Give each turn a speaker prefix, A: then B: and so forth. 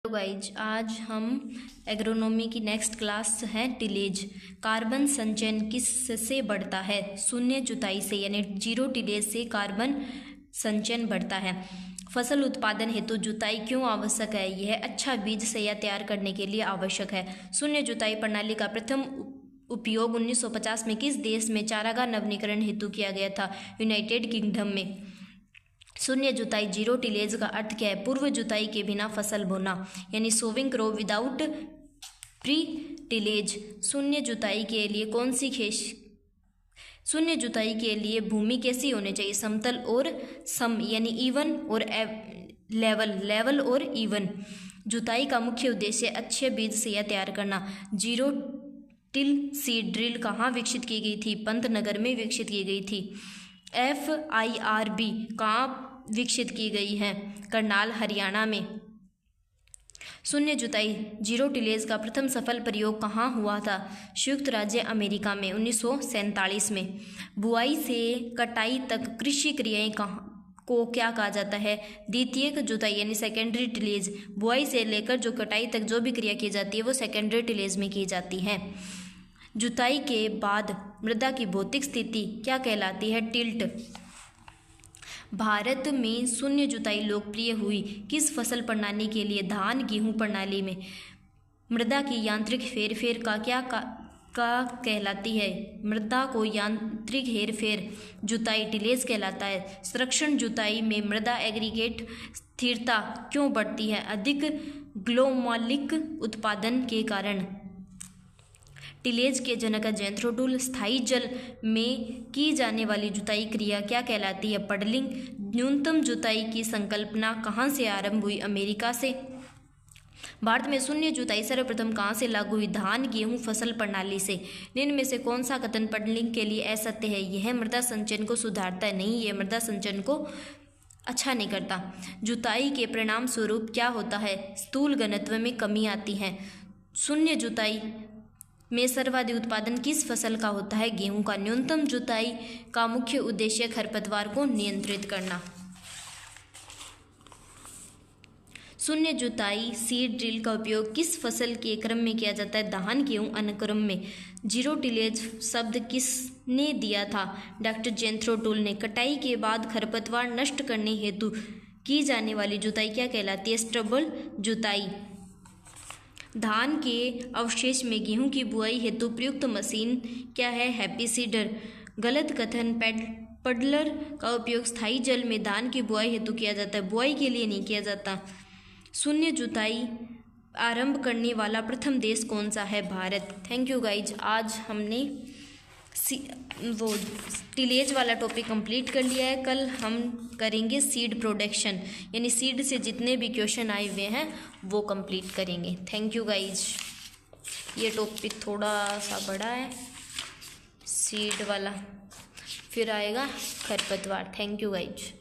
A: Guys, आज हम agronomy की नेक्स्ट क्लास है टिलेज। कार्बन संचयन किससे बढ़ता है? शून्य जुताई से, यानी जीरो टिलेज से कार्बन संचयन बढ़ता है। फसल उत्पादन हेतु जुताई क्यों आवश्यक है? यह अच्छा बीज सैया तैयार करने के लिए आवश्यक है। शून्य जुताई प्रणाली का प्रथम उपयोग 1950 में किस देश में चारागाह नवीनीकरण हेतु किया गया था? यूनाइटेड किंगडम में। शून्य जुताई जीरो टिलेज का अर्थ क्या है? पूर्व जुताई के बिना फसल बोना, यानी sowing crop without pre tillage. शून्य जुताई के लिए शून्य जुताई के लिए भूमि कैसी होनी चाहिए? समतल और सम, यानी इवन और लेवल और इवन। जुताई का मुख्य उद्देश्य अच्छे बीज से तैयार करना। जीरो टिल सीड ड्रिल कहाँ विकसित की गई थी? पंतनगर में विकसित की गई थी। FIRB कहाँ विकसित की गई है? करनाल, हरियाणा में। शून्य जुताई जीरो टिलेज का प्रथम सफल प्रयोग कहाँ हुआ था? संयुक्त राज्य अमेरिका में 1947 में। बुआई से कटाई तक कृषि क्रियाएं को क्या कहा जाता है? द्वितीयक जुताई, यानी सेकेंडरी टिलेज। बुआई से लेकर जो कटाई तक जो भी क्रिया की जाती है वो सेकेंडरी टिलेज में की जाती है। जुताई के बाद मृदा की भौतिक स्थिति क्या कहलाती है? टिल्ट। भारत में शून्य जुताई लोकप्रिय हुई किस फसल प्रणाली के लिए? धान गेहूं प्रणाली में। मृदा की यांत्रिक हेरफेर का क्या कहलाती है? मृदा को यांत्रिक हेरफेर जुताई टिलेज कहलाता है। संरक्षण जुताई में मृदा एग्रीगेट स्थिरता क्यों बढ़ती है? अधिक ग्लोमालिक उत्पादन के कारण। टिलेज के जनक जेंथ्रोटूल। स्थायी जल में की जाने वाली जुताई क्रिया क्या कहलाती है? पडलिंग। न्यूनतम जुताई की संकल्पना कहाँ से आरंभ हुई? अमेरिका से। भारत में शून्य जुताई सर्वप्रथम कहाँ से लागू हुई? धान गेहूं फसल प्रणाली से। निम्न में से कौन सा कथन पडलिंग के लिए असत्य है? यह मृदा संचयन को सुधारता है। नहीं, यह मृदा संचयन को अच्छा नहीं करता। जुताई के परिणाम स्वरूप क्या होता है? स्थूल घनत्व में कमी आती है। शून्य जुताई में सर्वाधिक उत्पादन किस फसल का होता है? गेहूं का। न्यूनतम जुताई का मुख्य उद्देश्य खरपतवार को नियंत्रित करना। शून्य जुताई सीड ड्रिल का उपयोग किस फसल के क्रम में किया जाता है? धान गेहूं अनुक्रम में। जीरो टिलेज शब्द किसने दिया था? डॉक्टर जेंथ्रोटूल ने। कटाई के बाद खरपतवार नष्ट करने हेतु की जाने वाली जुताई क्या कहलाती है? स्टबल जुताई। धान के अवशेष में गेहूं की बुआई हेतु प्रयुक्त मशीन क्या है? Happy seeder. गलत कथन पडलर का उपयोग स्थायी जल में धान की बुआई हेतु किया जाता है, बुआई के लिए नहीं किया जाता। शून्य जुताई आरंभ करने वाला प्रथम देश कौन सा है? भारत। थैंक यू गाइज, आज हमने वो टिलेज वाला टॉपिक कंप्लीट कर लिया है। कल हम करेंगे सीड प्रोडक्शन, यानी सीड से जितने भी क्वेश्चन आए हुए हैं वो कंप्लीट करेंगे। Thank you guys. ये टॉपिक थोड़ा सा बड़ा है, सीड वाला, फिर आएगा खरपतवार। Thank you guys.